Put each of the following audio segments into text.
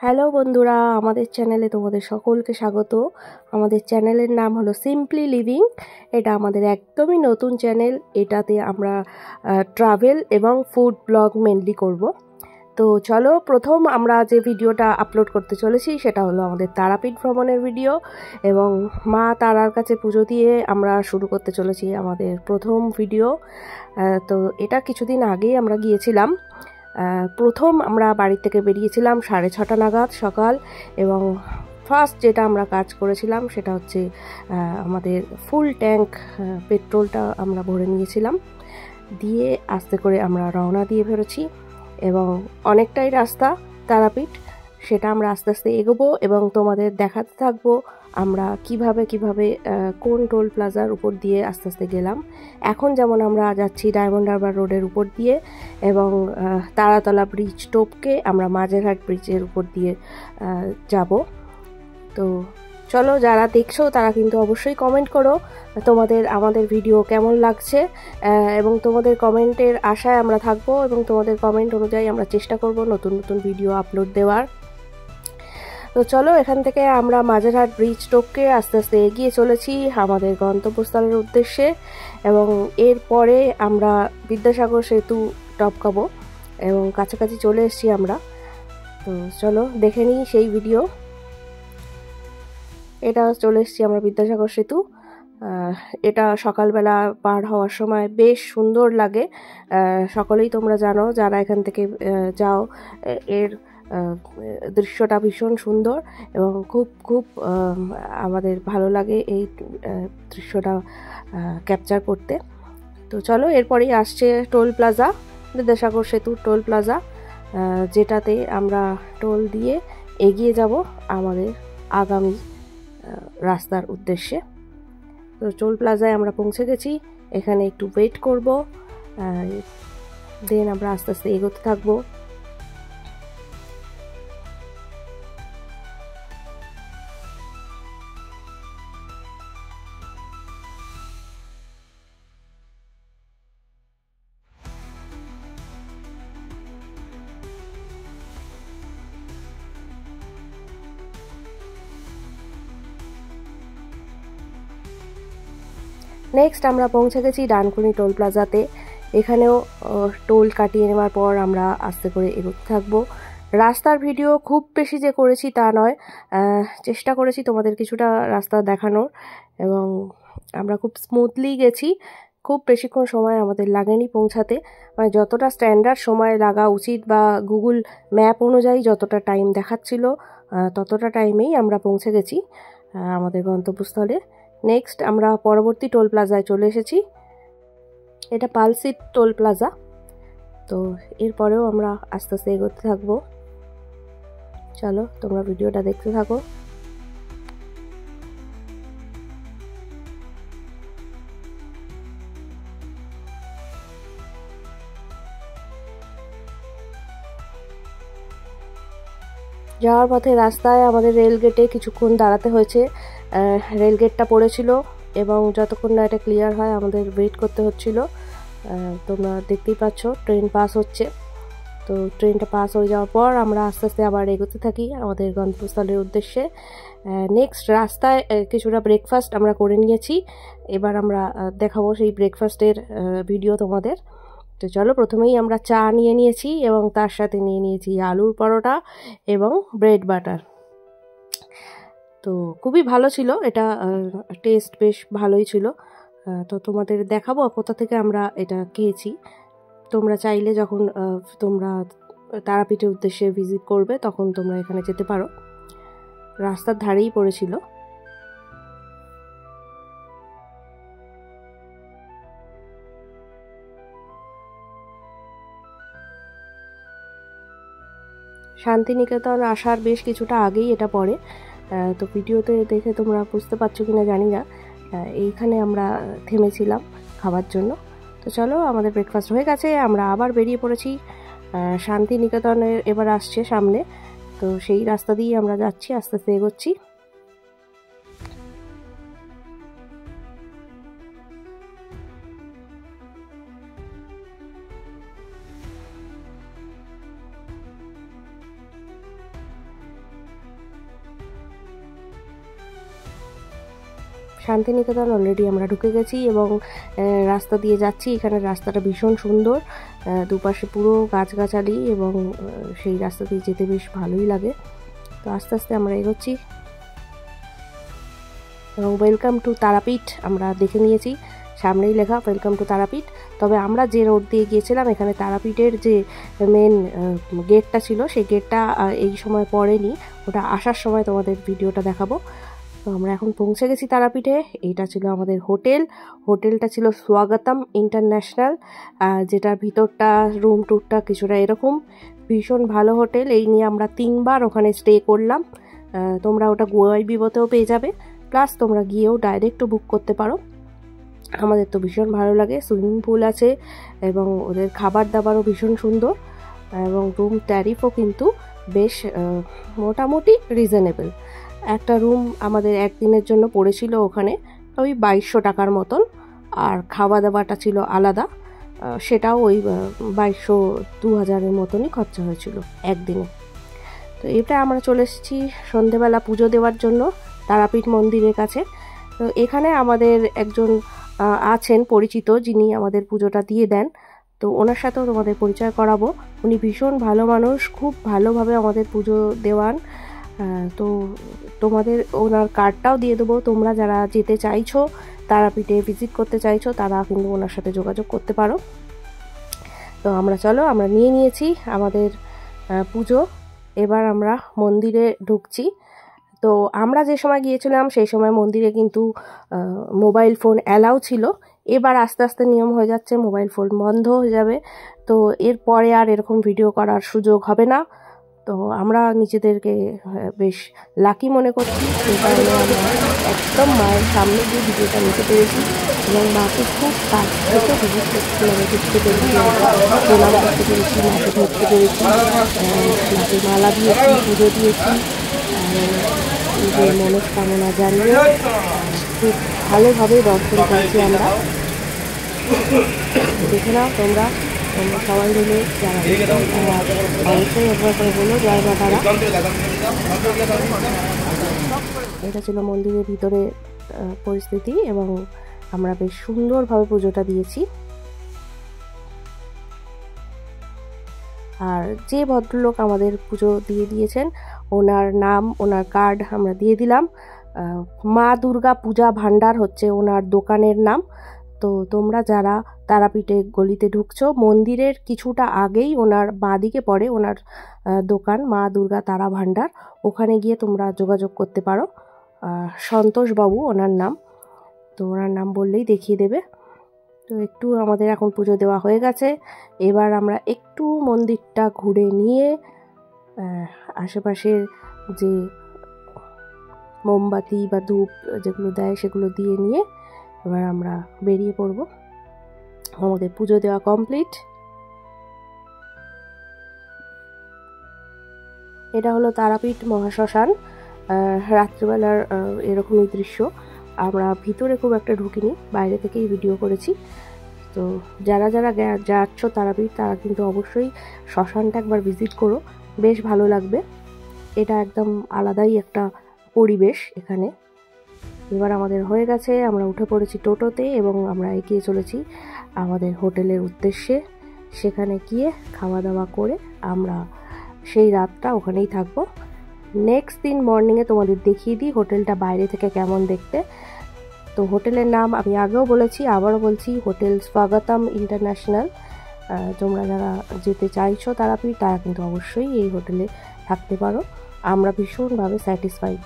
Hello বন্ধুরা, আমাদের চ্যানেলে তোমাদের সকলকে স্বাগত। আমাদের চ্যানেলের নাম হলো সিম্পলি লিভিং। এটা আমাদের একদমই নতুন চ্যানেল। এটাতে আমরা ট্রাভেল এবং ফুড ব্লগ মেনলি করব। তো চলো, প্রথম আমরা যে ভিডিওটা আপলোড করতে চলেছি সেটা হলো আমাদের তারাপীঠ ভ্রমণের ভিডিও, এবং মা তারার কাছে পুজো দিয়ে আমরা শুরু করতে চলেছি আমাদের প্রথম ভিডিও। তো এটা কিছুদিন আগেই আমরা গিয়েছিলাম। প্রথম আমরা বাড়ি থেকে বেরিয়েছিলাম 6:30 নাগাদ সকাল, এবং ফার্স্ট যেটা আমরা কাজ করেছিলাম সেটা হচ্ছে আমাদের ফুল ট্যাঙ্ক পেট্রোলটা আমরা ভরে নিয়েছিলাম, দিয়ে আস্তে করে আমরা রওনা দিয়ে বেরোছি। এবং অনেকটাই রাস্তা তারাপীঠ, সেটা আমরা আস্তে আস্তে এগোবো এবং তোমাদের দেখাতে থাকবো আমরা কিভাবে কোন টোল প্লাজার উপর দিয়ে আস্তে আস্তে গেলাম। এখন যেমন আমরা যাচ্ছি ডায়মন্ড হারবার রোডের উপর দিয়ে, এবং তারাতলা ব্রিজ টপকে আমরা মাঝেরহাট ব্রিজের উপর দিয়ে যাব। তো চলো, যারা দেখছো তারা কিন্তু অবশ্যই কমেন্ট করো তোমাদের আমাদের ভিডিও কেমন লাগছে, এবং তোমাদের কমেন্টের আশায় আমরা থাকবো, এবং তোমাদের কমেন্ট অনুযায়ী আমরা চেষ্টা করব নতুন নতুন ভিডিও আপলোড দেওয়ার। তো চলো, এখান থেকে আমরা মাঝেরহাট ব্রিজ টপকে আস্তে আস্তে এগিয়ে চলেছি আমাদের গন্তব্যস্থলের উদ্দেশ্যে, এবং এরপরে আমরা বিদ্যাসাগর সেতু টপকাবো এবং কাছাকাছি চলে এসেছি আমরা। তো চলো দেখে নিই সেই ভিডিও। এটা চলে এসেছি আমরা বিদ্যাসাগর সেতু। এটা সকালবেলা পার হওয়ার সময় বেশ সুন্দর লাগে। সকলেই তোমরা জানো যারা এখান থেকে যাও, এর দৃশ্যটা ভীষণ সুন্দর এবং খুব খুব আমাদের ভালো লাগে এই দৃশ্যটা ক্যাপচার করতে। তো চলো, এরপরেই আসছে টোল প্লাজা, বিদ্যাসাগর সেতুর টোল প্লাজা, যেটাতে আমরা টোল দিয়ে এগিয়ে যাব আমাদের আগামী রাস্তার উদ্দেশ্যে। তো টোল প্লাজায় আমরা পৌঁছে গেছি, এখানে একটু ওয়েট করব, দেন আমরা আস্তে আস্তে এগোতে থাকবো। নেক্সট আমরা পৌঁছে গেছি ডানকুনি টোল প্লাজাতে। এখানেও টোল কাটিয়ে নেওয়ার পর আমরা আস্তে করে এগোতে থাকবো। রাস্তার ভিডিও খুব বেশি যে করেছি তা নয়, চেষ্টা করেছি তোমাদের কিছুটা রাস্তা দেখানোর, এবং আমরা খুব স্মুথলি গেছি। খুব বেশিক্ষণ সময় আমাদের লাগেনি পৌঁছাতে, মানে যতটা স্ট্যান্ডার্ড সময় লাগা উচিত বা গুগল ম্যাপ অনুযায়ী যতটা টাইম দেখাচ্ছিল ততটা টাইমেই আমরা পৌঁছে গেছি আমাদের গন্তব্যস্থলে। নেক্সট আমরা পরবর্তী টোল প্লাজায় চলে এসেছি, এটা পালসিট টোল প্লাজা। তো এরপরেও আমরা আস্তে আস্তে এগোতে থাকবো। চলো, তোমরা ভিডিওটা দেখতে থাকো। যাওয়ার পথে রাস্তায় আমাদের রেলগেটে কিছুক্ষণ দাঁড়াতে হয়েছে। রেলগেটটা পড়েছিল এবং যতক্ষণ না এটা ক্লিয়ার হয় আমাদের ওয়েট করতে হচ্ছিল। তোমরা দেখতেই পাচ্ছ ট্রেন পাস হচ্ছে। তো ট্রেনটা পাস হয়ে যাওয়ার পর আমরা আস্তে আস্তে আবার এগোতে থাকি আমাদের গন্তব্যস্থলের উদ্দেশ্যে। নেক্সট রাস্তায় কিছুটা ব্রেকফাস্ট আমরা করে নিয়েছি, এবার আমরা দেখাবো সেই ব্রেকফাস্টের ভিডিও তোমাদের। তো চলো, প্রথমেই আমরা চা নিয়ে নিয়েছি এবং তার সাথে নিয়ে নিয়েছি আলুর পরোটা এবং ব্রেড বাটার। তো খুবই ভালো ছিল এটা, টেস্ট বেশ ভালোই ছিল। তো তোমাদের দেখাবো কোথা থেকে আমরা এটা খেয়েছি। তোমরা চাইলে যখন তোমরা তারাপীঠের উদ্দেশ্যে ভিজিট করবে তখন তোমরা এখানে যেতে পারো, রাস্তার ধারেই পড়েছিল। শান্তিনিকেতন আসার বেশ কিছুটা আগেই এটা পড়ে, তো ভিডিওতে দেখে তোমরা বুঝতে পারছো কিনা জানি না। এইখানে আমরা থেমেছিলাম খাবার জন্য। তো চলো, আমাদের ব্রেকফাস্ট হয়ে গেছে, আমরা আবার বেরিয়ে পড়েছি। শান্তিনিকেতনের এবার আসছে সামনে, তো সেই রাস্তা দিয়ে আমরা যাচ্ছি, আস্তে আস্তে এগোচ্ছি। শান্তিনিকেতন অলরেডি আমরা ঢুকে গেছি এবং রাস্তা দিয়ে যাচ্ছি। এখানে রাস্তাটা ভীষণ সুন্দর, দুপাশে পুরো গাছগাছালি এবং সেই রাস্তা দিয়ে যেতে বেশ ভালোই লাগে। তো আস্তে আস্তে আমরা এগোচ্ছি এবং ওয়েলকাম টু তারাপীঠ আমরা দেখে নিয়েছি, সামনেই লেখা ওয়েলকাম টু তারাপীঠ। তবে আমরা যে রোড দিয়ে গিয়েছিলাম এখানে তারাপীঠের যে মেন গেটটা ছিল সেই গেটটা এই সময় পড়েনি, ওটা আসার সময় তোমাদের ভিডিওটা দেখাবো। তো আমরা এখন পৌঁছে গেছি তারাপীঠে। এইটা ছিল আমাদের হোটেলটা ছিল স্বাগতম ইন্টারন্যাশনাল, যেটার ভিতরটা রুম টুরটা কিছুটা এরকম, ভীষণ ভালো হোটেল। এই নিয়ে আমরা 3 বার ওখানে স্টে করলাম। তোমরা ওটা গোয়াইবিবোতেও পেয়ে যাবে, প্লাস তোমরা গিয়েও ডাইরেক্টও বুক করতে পারো। আমাদের তো ভীষণ ভালো লাগে, সুইমিং পুল আছে এবং ওদের খাবার দাবারও ভীষণ সুন্দর এবং রুম ট্যারিফও কিন্তু বেশ মোটামুটি রিজনেবল। একটা রুম আমাদের একদিনের জন্য পড়েছিল ওখানে ওই 2200 টাকার মতন, আর খাওয়া দাওয়াটা ছিল আলাদা, সেটাও ওই 2200-2000-এর মতনই খরচা হয়েছিল একদিনে। তো এটা আমরা চলে এসেছি সন্ধেবেলা পুজো দেওয়ার জন্য তারাপীঠ মন্দিরের কাছে। তো এখানে আমাদের একজন আছেন পরিচিত, যিনি আমাদের পুজোটা দিয়ে দেন। তো ওনার সাথেও তোমাদের পরিচয় করাবো। উনি ভীষণ ভালো মানুষ, খুব ভালোভাবে আমাদের পুজো দেওয়ান। তো তোমাদের ওনার কার্ডটাও দিয়ে দেবো, তোমরা যারা যেতে চাইছো তারাপীঠে ভিজিট করতে চাইছো তারা কিন্তু ওনার সাথে যোগাযোগ করতে পারো। তো আমরা নিয়ে নিয়েছি আমাদের পুজো, এবার আমরা মন্দিরে ঢুকছি। তো আমরা যে সময় গিয়েছিলাম সেই সময় মন্দিরে কিন্তু মোবাইল ফোন অ্যালাউ ছিল। এবার আস্তে আস্তে নিয়ম হয়ে যাচ্ছে মোবাইল ফোন বন্ধ হয়ে যাবে, তো এরপরে আর এরকম ভিডিও করার সুযোগ হবে না। তো আমরা নিজেদেরকে বেশ লাকি মনে করছি, সেই কারণে আমরা একদম মায়ের সামনে গিয়ে ভিডিওটা নিতে পেরেছি এবং মাকে খুব কাছ থেকে ভিজিট করতে দেখতে পেরেছি, প্রণাম করতে পেরেছি, মাকে ধরতে পেরেছি, মাকে মালা দিয়েছি, পুজো দিয়েছি, নিজের মনস্কামনা জানিয়ে খুব ভালোভাবে দর্শন করেছি আমরা। দেখে নাও তোমরা সবাই মিলে যারা অবশ্যই একবার করে বলো জয় মা তারা। এটা ছিল মন্দিরের ভিতরে পরিস্থিতি এবং আমরা বেশ সুন্দরভাবে পুজোটা দিয়েছি। আর যে ভদ্রলোক আমাদের পুজো দিয়ে দিয়েছেন ওনার নাম, ওনার কার্ড আমরা দিয়ে দিলাম। মা দুর্গা পূজা ভান্ডার হচ্ছে ওনার দোকানের নাম। তো তোমরা যারা তারাপীঠে গলিতে ঢুকছো, মন্দিরের কিছুটা আগেই ওনার বাঁদিকে পড়ে ওনার দোকান মা দুর্গা তারা ভান্ডার, ওখানে গিয়ে তোমরা যোগাযোগ করতে পারো। সন্তোষবাবু ওনার নাম, তো ওনার নাম বললেই দেখিয়ে দেবে। তো একটু আমাদের এখন পুজো দেওয়া হয়ে গেছে, এবার আমরা একটু মন্দিরটা ঘুরে নিয়ে আশেপাশের যে মোমবাতি বা ধূপ যেগুলো দেয় সেগুলো দিয়ে নিয়ে এবার আমরা বেরিয়ে পড়ব। আমাদের পুজো দেওয়া কমপ্লিট। এটা হলো তারাপীঠ মহাশ্মশান, রাত্রিবেলার এরকমই দৃশ্য। আমরা ভিতরে খুব একটা ঢুকিনি, বাইরে থেকেই ভিডিও করেছি। তো যারা যারা যাচ্ছ তারাপীঠ তারা কিন্তু অবশ্যই শ্মশানটা একবার ভিজিট করো, বেশ ভালো লাগবে। এটা একদম আলাদাই একটা পরিবেশ এখানে। এবার আমাদের হয়ে গেছে, আমরা উঠে পড়েছি টোটোতে এবং আমরা এগিয়ে চলেছি আমাদের হোটেলের উদ্দেশ্যে। সেখানে গিয়ে খাওয়া দাওয়া করে আমরা সেই রাতটা ওখানেই থাকবো। নেক্সট দিন মর্নিংয়ে তোমাদের দেখিয়ে দিই হোটেলটা বাইরে থেকে কেমন দেখতে। তো হোটেলের নাম আমি আগেও বলেছি, আবারও বলছি, হোটেল স্বাগতম ইন্টারন্যাশনাল। তোমরা যারা যেতে চাইছো তারাপীঠ তারা কিন্তু অবশ্যই এই হোটেলে থাকতে পারো। আমরা ভীষণভাবে স্যাটিসফাইড।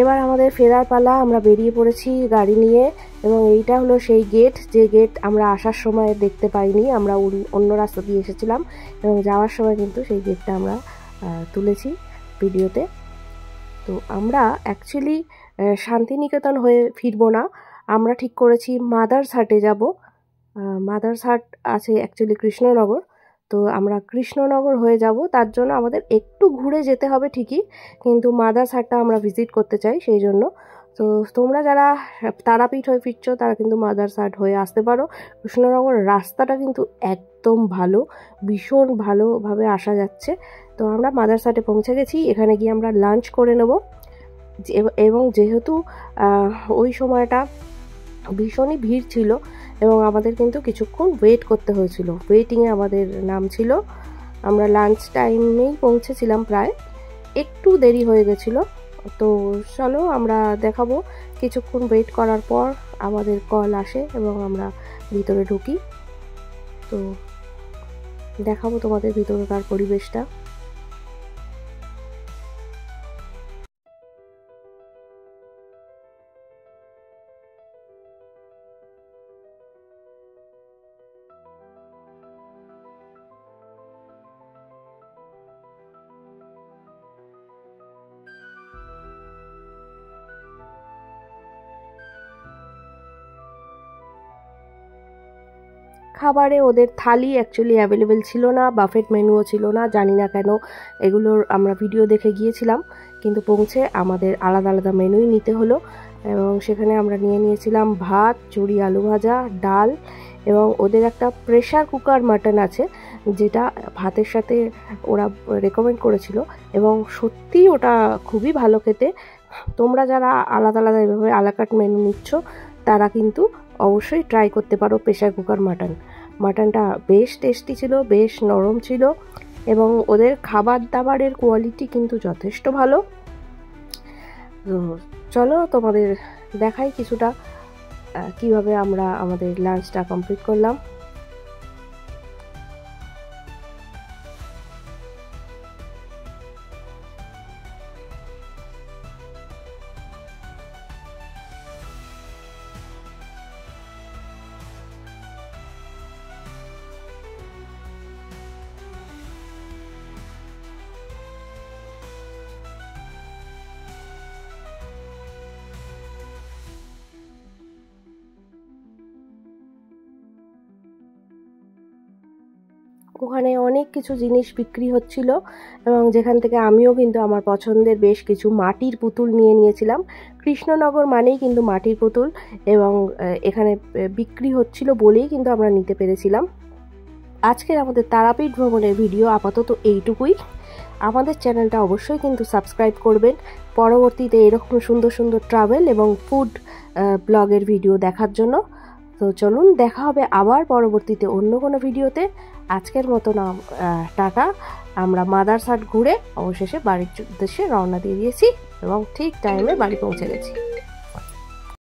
এবার আমাদের ফেরার পালা। আমরা বেরিয়ে পড়েছি গাড়ি নিয়ে এবং এইটা হলো সেই গেট, যে গেট আমরা আসার সময় দেখতে পাইনি, আমরা অন্য রাস্তা দিয়ে এসেছিলাম এবং যাওয়ার সময় কিন্তু সেই গেটটা আমরা তুলেছি ভিডিওতে। তো আমরা অ্যাকচুয়ালি শান্তিনিকেতন হয়ে ফিরবো না, আমরা ঠিক করেছি মাদার্স হাটে যাব। মাদার্স হাট আছে অ্যাকচুয়ালি কৃষ্ণনগর, তো আমরা কৃষ্ণনগর হয়ে যাব। তার জন্য আমাদের একটু ঘুরে যেতে হবে ঠিকই, কিন্তু মাদার্স হাটটা আমরা ভিজিট করতে চাই সেই জন্য। তো তোমরা যারা তারাপীঠ হয়ে ফিরছো তারা কিন্তু মাদার্স হাট হয়ে আসতে পারো। কৃষ্ণনগর রাস্তাটা কিন্তু একদম ভালো, ভীষণ ভালোভাবে আসা যাচ্ছে। তো আমরা মাদার্স হাটে পৌঁছে গেছি, এখানে গিয়ে আমরা লাঞ্চ করে নেব। এবং যেহেতু ওই সময়টা ভীষণই ভিড় ছিল এবং আমাদের কিন্তু কিছুক্ষণ ওয়েট করতে হয়েছিল, ওয়েটিংয়ে আমাদের নাম ছিল। আমরা লাঞ্চ টাইমেই পৌঁছেছিলাম, প্রায় একটু দেরি হয়ে গেছিলো। তো চলো আমরা দেখাবো। কিছুক্ষণ ওয়েট করার পর আমাদের কল আসে এবং আমরা ভিতরে ঢুকি। তো দেখাবো তোমাদের ভিতরকার পরিবেশটা। খাবারে ওদের থালি অ্যাকচুয়ালি অ্যাভেলেবেল ছিল না, বাফেট মেনুও ছিল না, জানি না কেন। এগুলোর আমরা ভিডিও দেখে গিয়েছিলাম, কিন্তু পৌঁছে আমাদের আলাদা আলাদা মেনুই নিতে হলো। এবং সেখানে আমরা নিয়েছিলাম ভাত, চুরি আলু ভাজা, ডাল এবং ওদের একটা প্রেশার কুকার মাটন আছে, যেটা ভাতের সাথে ওরা রেকমেন্ড করেছিল এবং সত্যি ওটা খুবই ভালো খেতে। তোমরা যারা আলাদা আলাদা এভাবে আলাকাট মেনু নিচ্ছ তারা কিন্তু অবশ্যই ট্রাই করতে পারো প্রেশার কুকার মাটনটা বেশ টেস্টি ছিল, বেশ নরম ছিল এবং ওদের খাবার দাবারের কোয়ালিটি কিন্তু যথেষ্ট ভালো। তো চলো তোমাদের দেখাই কিছুটা কিভাবে আমরা আমাদের লাঞ্চটা কমপ্লিট করলাম। ওখানে অনেক কিছু জিনিস বিক্রি হচ্ছিল এবং যেখান থেকে আমিও কিন্তু আমার পছন্দের বেশ কিছু মাটির পুতুল নিয়েছিলাম। কৃষ্ণনগর মানেই কিন্তু মাটির পুতুল এবং এখানে বিক্রি হচ্ছিল বলেই কিন্তু আমরা নিতে পেরেছিলাম। আজকের আমাদের তারাপীঠ ভ্রমণের ভিডিও আপাতত এইটুকুই। আমাদের চ্যানেলটা অবশ্যই কিন্তু সাবস্ক্রাইব করবেন পরবর্তীতে এরকম সুন্দর সুন্দর ট্রাভেল এবং ফুড ব্লগের ভিডিও দেখার জন্য। তো চলুন দেখা হবে আবার পরবর্তীতে অন্য কোনো ভিডিওতে। আজকের মতো টাটা। আমরা মাদার্স হাট ঘুরে অবশেষে বাড়ির উদ্দেশ্যে রওনা দিয়ে দিয়েছি এবং ঠিক টাইমে বাড়ি পৌঁছে গেছি।